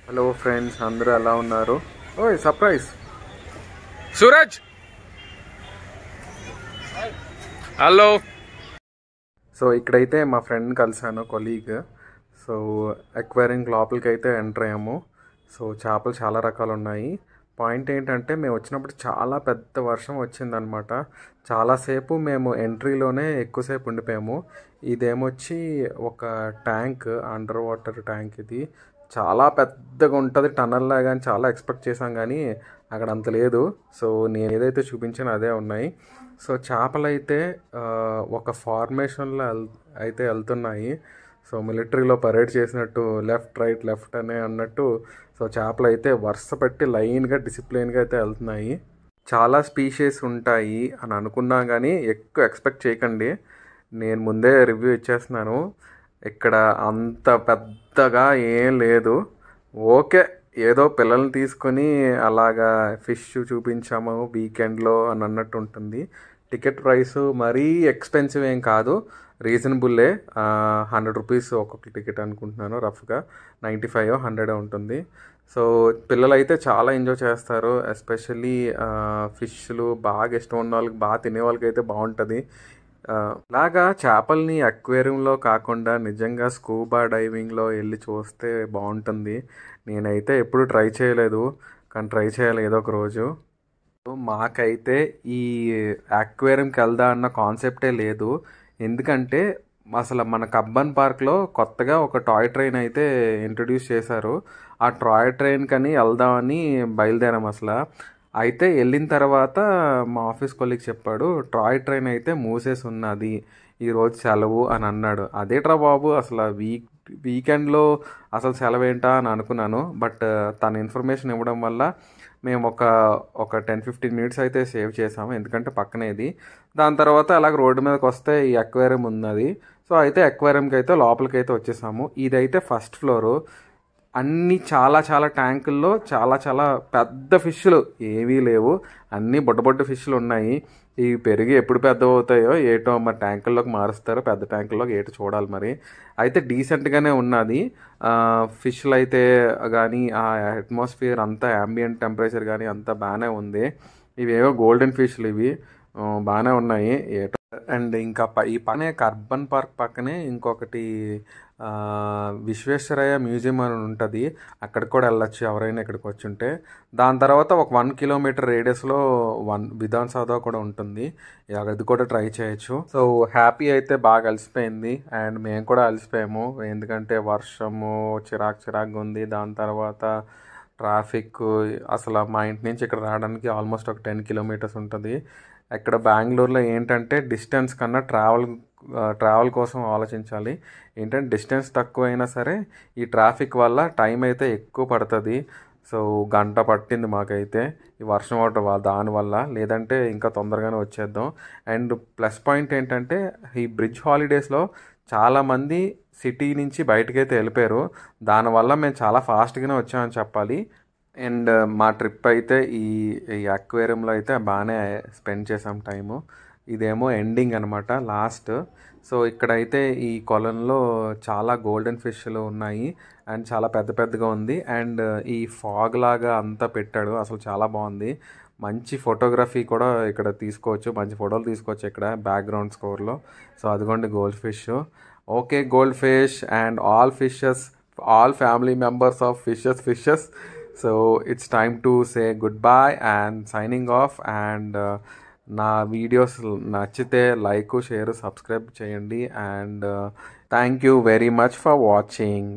Hello friends, అందరూ ఎలా ఉన్నారు? ఓయ్ సర్ప్రైజ్ సూరజ్. హలో. సో ఇక్కడైతే మా ఫ్రెండ్ కలిసాను, కొలీగ్. సో అక్వేరియం లోపలికి అయితే ఎంటర్ అయ్యాము. సో చేపలు చాలా రకాలు ఉన్నాయి. పాయింట్ ఏంటంటే మేము వచ్చినప్పుడు చాలా పెద్ద వర్షం వచ్చిందనమాట. చాలాసేపు మేము ఎంట్రీలోనే ఎక్కువసేపు ఉండిపోయాము. ఇదేమొచ్చి ఒక ట్యాంక్, అండర్ వాటర్ ట్యాంక్. ఇది చాలా పెద్దగా ఉంటుంది, టనల్ లాగా. అని చాలా ఎక్స్పెక్ట్ చేశాం, కానీ అక్కడ అంత లేదు. సో నేను ఏదైతే చూపించానో అదే ఉన్నాయి. సో చేపలు అయితే ఒక ఫార్మేషన్లో అయితే వెళ్తున్నాయి. సో మిలిటరీలో పరేడ్ చేసినట్టు లెఫ్ట్ రైట్ లెఫ్ట్ అనే అన్నట్టు. సో చేపలు అయితే వరుస పెట్టి లైన్గా డిసిప్లిన్గా అయితే వెళ్తున్నాయి. చాలా స్పీషీస్ ఉంటాయి అని అనుకున్నా, కానీ ఎక్కువ ఎక్స్పెక్ట్ చేయకండి. నేను ముందే రివ్యూ ఇచ్చేస్తున్నాను. ఇక్కడ అంత పెద్దగా ఏం లేదు. ఓకే, ఏదో పిల్లల్ని తీసుకొని అలాగా ఫిష్ చూపించాము వీకెండ్లో అని అన్నట్టు ఉంటుంది. టికెట్ ప్రైస్ మరీ ఎక్స్పెన్సివ్ ఏం కాదు, రీజనబుల్లే. 100 రూపీస్ ఒక్కొక్క టికెట్ అనుకుంటున్నాను. రఫ్గా 95 100 ఉంటుంది. సో పిల్లలు అయితే చాలా ఎంజాయ్ చేస్తారు. ఎస్పెషల్లీ ఫిష్లు బాగా ఇష్టం ఉన్న వాళ్ళకి, బాగా తినే వాళ్ళకి అయితే బాగుంటుంది. ఇలాగా చేపల్ని అక్వేరియంలో కాకుండా నిజంగా స్కూబా డైవింగ్లో వెళ్ళి చూస్తే బాగుంటుంది. నేనైతే ఎప్పుడు ట్రై చేయలేదు, కానీ ట్రై చేయాలి ఏదో ఒక రోజు. మాకైతే ఈ అక్వేరియంకి వెళ్దా అన్న కాన్సెప్టే లేదు. ఎందుకంటే అసలు మన కబ్బన్ పార్క్లో కొత్తగా ఒక టాయ్ ట్రైన్ అయితే ఇంట్రడ్యూస్ చేశారు. ఆ టాయ్ ట్రైన్ కని వెళ్దామని బయలుదేరాం అసలు. అయితే వెళ్ళిన తర్వాత మా ఆఫీస్ కొలీగ్ చెప్పాడు, టాయ్ ట్రైన్ అయితే మూసేసి ఉన్నది, ఈరోజు సెలవు అని అన్నాడు. అదేట్రా బాబు, అసలు వీకెండ్లో అసలు సెలవు ఏంటా అని అనుకున్నాను. బట్ తన ఇన్ఫర్మేషన్ ఇవ్వడం వల్ల మేము ఒక 10-15 మినిట్స్ అయితే సేవ్ చేసాము, ఎందుకంటే పక్కనేది. దాని తర్వాత అలాగ రోడ్డు మీదకి వస్తే ఈ అక్వేరియం ఉన్నది. సో అయితే అక్వేరియంకి అయితే లోపలికి అయితే వచ్చేసాము. ఇదైతే ఫస్ట్ ఫ్లోరు. అన్నీ చాలా చాలా ట్యాంకుల్లో చాలా చాలా పెద్ద ఫిష్లు ఏవీ లేవు, అన్నీ బొడ్డ ఫిష్లు ఉన్నాయి. ఇవి పెరిగి ఎప్పుడు పెద్ద అవుతాయో ఏటో, మరి ట్యాంకుల్లోకి మారుస్తారో, పెద్ద ట్యాంకుల్లోకి ఏటో చూడాలి. మరి అయితే డీసెంట్గానే ఉన్నది. ఫిష్లు అయితే కానీ ఆ అట్మాస్ఫియర్ అంతా, యాంబియంట్ టెంపరేచర్ కానీ అంతా బాగానే ఉంది. ఇవేవో గోల్డెన్ ఫిష్లు, ఇవి బాగానే ఉన్నాయి ఏటో. అండ్ ఇంకా ఈ పక్కనే కర్బన్ పార్క్ పక్కనే ఇంకొకటి విశ్వేశ్వరయ్య మ్యూజియం అని ఉంటుంది. అక్కడికి కూడా వెళ్ళొచ్చు ఎవరైనా ఇక్కడికి వచ్చి ఉంటే. దాని తర్వాత ఒక 1 కిలోమీటర్ రేడియస్లో విధాన్ సౌధ కూడా ఉంటుంది, అది కూడా ట్రై చేయొచ్చు. సో హ్యాపీ అయితే బాగా అలసిపోయింది, అండ్ మేము కూడా అలసిపోయాము. ఎందుకంటే వర్షము చిరాకుగా ఉంది. దాని తర్వాత ట్రాఫిక్, అసలు మా ఇంటి నుంచి ఇక్కడ రావడానికి ఆల్మోస్ట్ ఒక 10 కిలోమీటర్స్ ఉంటుంది. ఇక్కడ బెంగళూరులో ఏంటంటే డిస్టెన్స్ కన్నా ట్రావెల్ కోసం ఆలోచించాలి. ఏంటంటే డిస్టెన్స్ తక్కువైనా సరే ఈ ట్రాఫిక్ వల్ల టైం అయితే ఎక్కువ పడుతుంది. సో గంట పట్టింది మాకైతే ఈ వర్షం అవడం దానివల్ల, లేదంటే ఇంకా తొందరగానే వచ్చేద్దాం. అండ్ ప్లస్ పాయింట్ ఏంటంటే ఈ బ్రిడ్జ్ హాలిడేస్లో చాలామంది సిటీ నుంచి బయటకైతే వెళ్ళిపోయారు. దానివల్ల మేము చాలా ఫాస్ట్గానే వచ్చామని చెప్పాలి. అండ్ మా ట్రిప్ అయితే ఈ అక్వేరియంలో అయితే బాగానే స్పెండ్ చేసాం టైము. ఇదేమో ఎండింగ్ అనమాట, లాస్ట్. సో ఇక్కడైతే ఈ కొలంలో చాలా గోల్డెన్ ఫిష్లు ఉన్నాయి, అండ్ చాలా పెద్దగా ఉంది. అండ్ ఈ ఫాగ్ లాగా అంతా పెట్టాడు, అసలు చాలా బాగుంది. మంచి ఫోటోగ్రఫీ కూడా ఇక్కడ తీసుకోవచ్చు, మంచి ఫోటోలు తీసుకోవచ్చు ఇక్కడ బ్యాక్గ్రౌండ్ స్కోర్లో. సో అదిగోండి gold fish. Okay, gold fish and all fishes, all family members of fishes. So it's time to say goodbye and signing off. And నా వీడియోస్ నచ్చితే లైక్, షేర్, సబ్స్క్రైబ్ చేయండి. And thank you very much for watching.